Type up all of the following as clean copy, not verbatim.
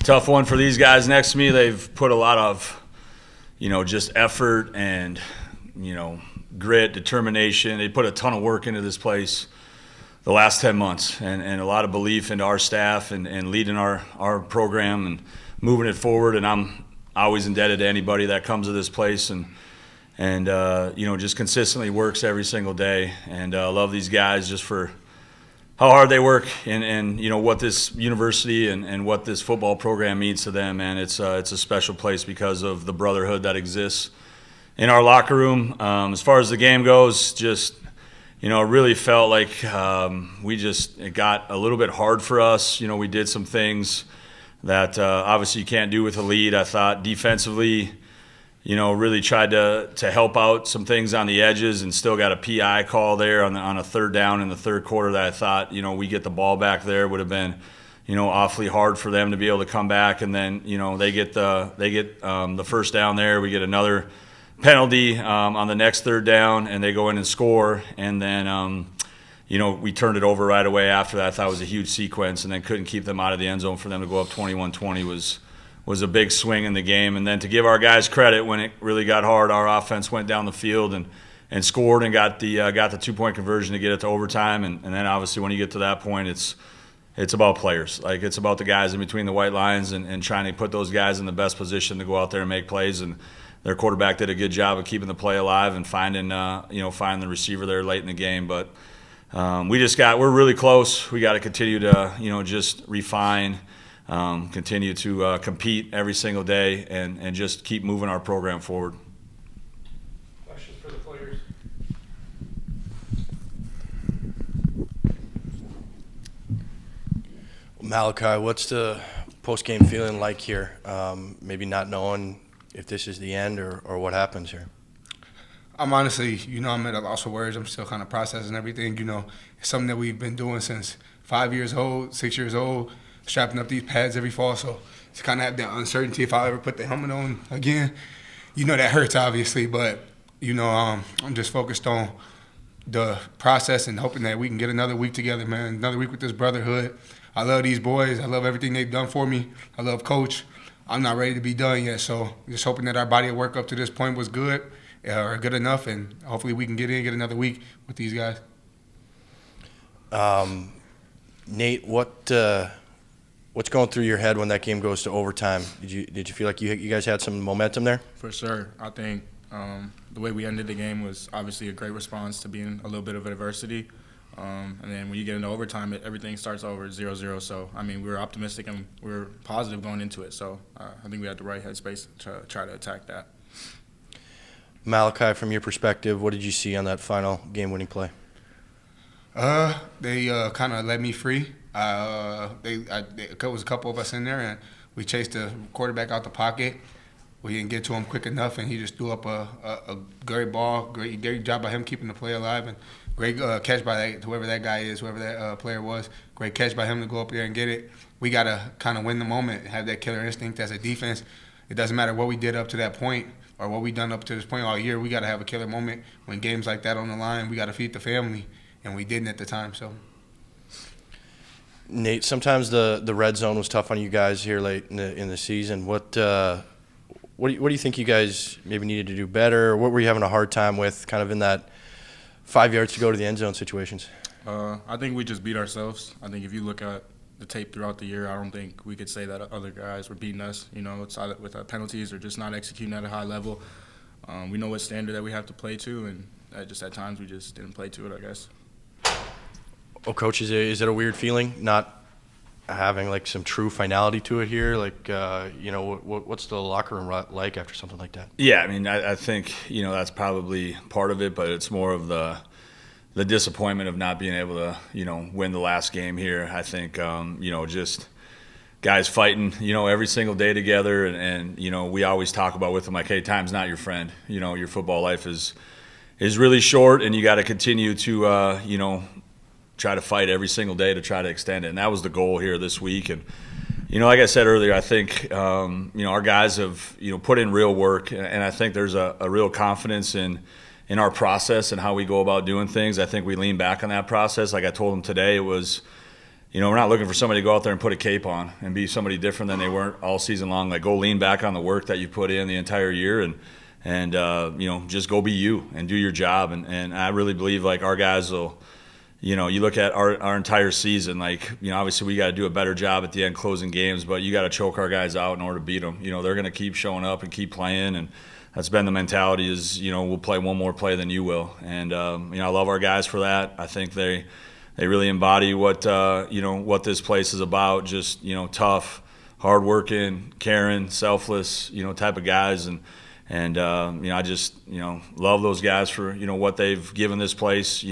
tough one for these guys next to me. They've put a lot of, just effort and, grit, determination. They put a ton of work into this place the last 10 months and a lot of belief into our staff and leading our program and moving it forward. And I'm always indebted to anybody that comes to this place and just consistently works every single day. And I love these guys just for how hard they work and what this university and what this football program means to them. And it's a special place because of the brotherhood that exists in our locker room. As far as the game goes, just it really felt like it got a little bit hard for us. We did some things that obviously you can't do with a lead. I thought defensively, really tried to help out some things on the edges and still got a PI call there on a third down in the third quarter that I thought, we get the ball back there would have been, awfully hard for them to be able to come back. And then, they get the first down there. We get another penalty on the next third down, and they go in and score. And then, we turned it over right away after that. I thought it was a huge sequence, and then couldn't keep them out of the end zone. For them to go up 21-20 was a big swing in the game. And then to give our guys credit, when it really got hard, our offense went down the field and scored and got the 2-point conversion to get it to overtime. And then obviously when you get to that point, it's about players. Like, it's about the guys in between the white lines and trying to put those guys in the best position to go out there and make plays. And their quarterback did a good job of keeping the play alive and finding the receiver there late in the game. But we're really close. We got to continue to just refine, continue to compete every single day and just keep moving our program forward. Questions for the players? Malachi, what's the post-game feeling like here? Maybe not knowing if this is the end or what happens here. I'm honestly, I'm at a loss of words. I'm still kind of processing everything. It's something that we've been doing since 5 years old, 6 years old, strapping up these pads every fall. So to kind of have that uncertainty if I'll ever put the helmet on again, that hurts obviously. But, I'm just focused on the process and hoping that we can get another week together, man, another week with this brotherhood. I love these boys. I love everything they've done for me. I love Coach. I'm not ready to be done yet, so just hoping that our body of work up to this point was good or good enough, and hopefully we can get another week with these guys. Nate, what's going through your head when that game goes to overtime? Did you feel like you guys had some momentum there? For sure. I think the way we ended the game was obviously a great response to being a little bit of adversity. And then when you get into overtime, everything starts over 0-0. So, we were optimistic and we were positive going into it. So, I think we had the right headspace to try to attack that. Malachi, from your perspective, what did you see on that final game-winning play? They kind of let me free. There was a couple of us in there, and we chased the quarterback out the pocket. We didn't get to him quick enough, and he just threw up a great ball. Great job by him keeping the play alive, and great catch by whoever that guy is, whoever that player was. Great catch by him to go up there and get it. We got to kind of win the moment, have that killer instinct as a defense. It doesn't matter what we did up to that point or what we done up to this point all year. We got to have a killer moment when games like that on the line. We got to feed the family, and we didn't at the time. So, Nate, sometimes the red zone was tough on you guys here late in the season. What do you think you guys maybe needed to do better? What were you having a hard time with, kind of in that 5 yards to go to the end zone situations? I think we just beat ourselves. I think if you look at the tape throughout the year, I don't think we could say that other guys were beating us. It's either with penalties or just not executing at a high level. We know what standard that we have to play to, and just at times we just didn't play to it, I guess. Oh, Coach, is it a weird feeling not having like some true finality to it here? Like, what's the locker room like after something like that? Yeah, I think that's probably part of it, but it's more of the disappointment of not being able to win the last game here. I think just guys fighting every single day together, and we always talk about with them like, hey, time's not your friend. Your football life is really short, and you got to continue to try to fight every single day to try to extend it. And that was the goal here this week. And, like I said earlier, I think, our guys have, put in real work. And I think there's a real confidence in our process and how we go about doing things. I think we lean back on that process. Like I told them today, it was, we're not looking for somebody to go out there and put a cape on and be somebody different than they weren't all season long. Like, go lean back on the work that you put in the entire year and just go be you and do your job. And I really believe, like, our guys will, you look at our entire season, like, obviously we got to do a better job at the end closing games, but you got to choke our guys out in order to beat them. They're going to keep showing up and keep playing, and that's been the mentality is, we'll play one more play than you will. And, I love our guys for that. I think they really embody what, what this place is about, just, tough, hardworking, caring, selfless, type of guys. And I just, love those guys for, what they've given this place.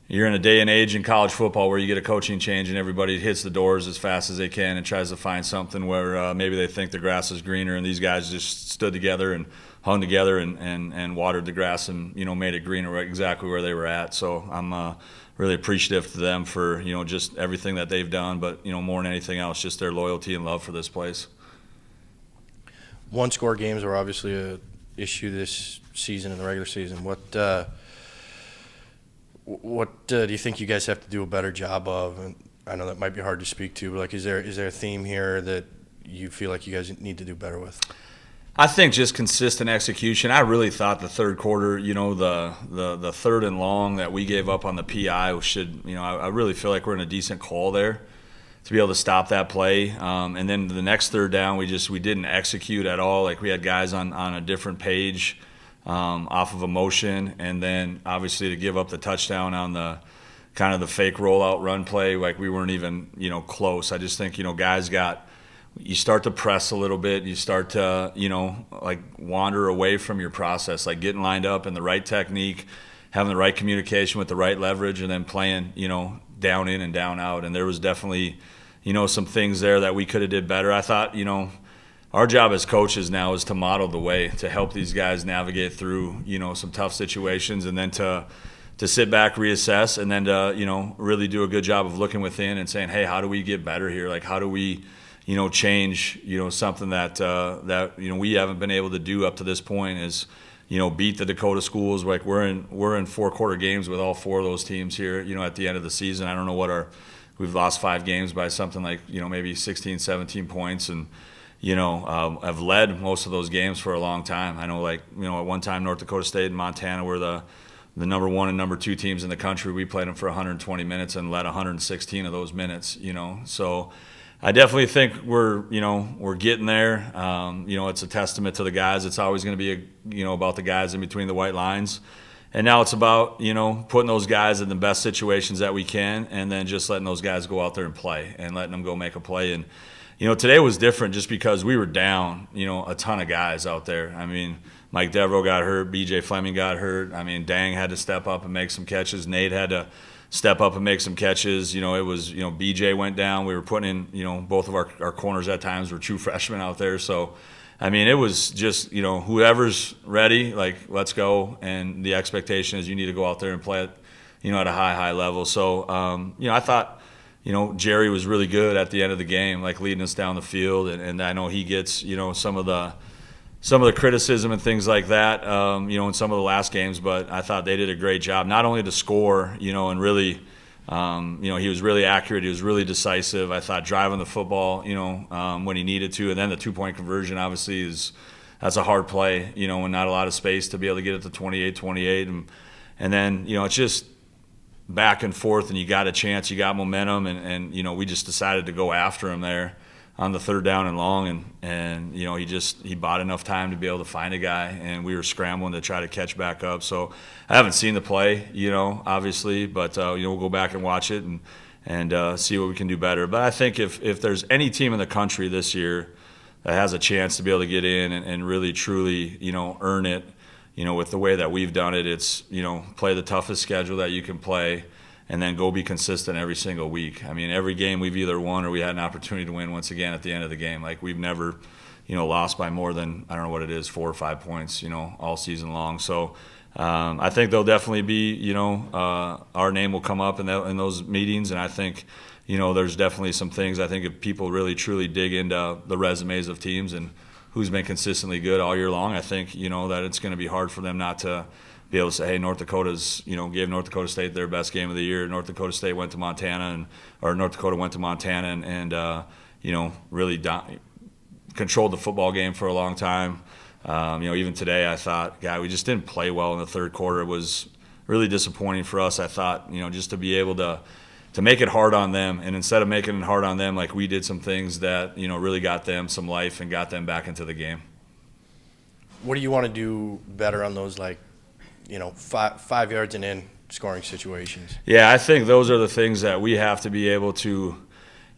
You're in a day and age in college football where you get a coaching change and everybody hits the doors as fast as they can and tries to find something where maybe they think the grass is greener, and these guys just stood together and hung together and watered the grass and, made it greener exactly where they were at. So I'm really appreciative to them for, just everything that they've done, but, more than anything else, just their loyalty and love for this place. One-score games are obviously an issue this season in the regular season. What do you think you guys have to do a better job of? And I know that might be hard to speak to, but, like, is there a theme here that you feel like you guys need to do better with? I think just consistent execution. I really thought the third quarter, the third and long that we gave up on the PI should, I really feel like we're in a decent call there to be able to stop that play. And then the next third down, we didn't execute at all. Like, we had guys on a different page. Off of emotion, and then obviously to give up the touchdown on the kind of the fake rollout run play, like we weren't even, close. I just think, guys you start to press a little bit, you start to, like, wander away from your process, like getting lined up in the right technique, having the right communication with the right leverage, and then playing, down in and down out. And there was definitely, some things there that we could have did better. I thought, our job as coaches now is to model the way, to help these guys navigate through, some tough situations, and then to sit back, reassess, and then to, really do a good job of looking within and saying, hey, how do we get better here? Like, how do we, change, something that we haven't been able to do up to this point is, beat the Dakota schools. Like, we're in 4-quarter games with all 4 of those teams here, at the end of the season. I don't know we've lost 5 games by something like, maybe 16, 17 points, and I've led most of those games for a long time. I know, like, at one time North Dakota State and Montana were the number 1 and number 2 teams in the country. We played them for 120 minutes and led 116 of those minutes, So I definitely think we're getting there. It's a testament to the guys. It's always going to be, about the guys in between the white lines. And now it's about, putting those guys in the best situations that we can, and then just letting those guys go out there and play and letting them go make a play. And today was different just because we were down, a ton of guys out there. I mean, Mike Devereaux got hurt, BJ Fleming got hurt. I mean, Dang had to step up and make some catches. Nate had to step up and make some catches. It was, BJ went down. We were putting in, both of our corners at times were true freshmen out there. So, I mean, it was just, whoever's ready, like, let's go. And the expectation is you need to go out there and play it, at a high level. So, I thought, Jerry was really good at the end of the game, like leading us down the field, and I know he gets, some of the criticism and things like that, in some of the last games, but I thought they did a great job, not only to score, and really, he was really accurate, he was really decisive. I thought driving the football, when he needed to, and then the 2-point conversion obviously that's a hard play, and not a lot of space to be able to get it to 28, and then, it's just back and forth, and you got a chance, you got momentum, and we just decided to go after him there on the third down and long, and he bought enough time to be able to find a guy, and we were scrambling to try to catch back up. So I haven't seen the play, obviously, but we'll go back and watch it and see what we can do better. But I think if there's any team in the country this year that has a chance to be able to get in and really truly earn it, with the way that we've done it, it's, play the toughest schedule that you can play and then go be consistent every single week. I mean, every game we've either won or we had an opportunity to win once again at the end of the game. Like, we've never, lost by more than, I don't know what it is, 4 or 5 points, all season long. So I think there'll definitely be, our name will come up in those meetings, and I think, there's definitely some things. I think if people really truly dig into the resumes of teams and who's been consistently good all year long, I think, that it's going to be hard for them not to be able to say, hey, North Dakota's, gave North Dakota State their best game of the year. North Dakota State went to Montana, or North Dakota went to Montana and really controlled the football game for a long time. Even today I thought, we just didn't play well in the third quarter. It was really disappointing for us. I thought, just to be able to make it hard on them, and instead of making it hard on them, like we did some things that, really got them some life and got them back into the game. What do you want to do better on those, 5 yards and in scoring situations? Yeah, I think those are the things that we have to be able to,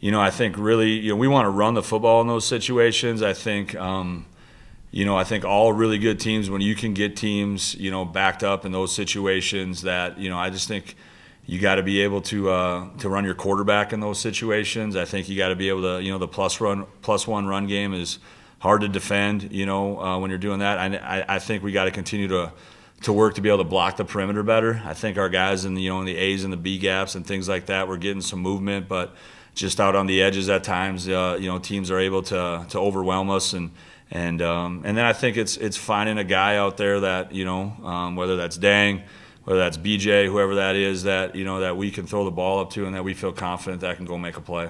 I think really, we want to run the football in those situations. I think, I think all really good teams, when you can get teams, backed up in those situations, that, I just think you got to be able to run your quarterback in those situations. I think you got to be able to, the plus one run game is hard to defend, when you're doing that. I think we got to continue to work to be able to block the perimeter better. I think our guys in the A's and the B gaps and things like that, we're getting some movement, but just out on the edges at times, teams are able to overwhelm us, and then I think it's finding a guy out there that whether that's Dang, whether that's BJ, whoever that is, that that we can throw the ball up to and that we feel confident that can go make a play.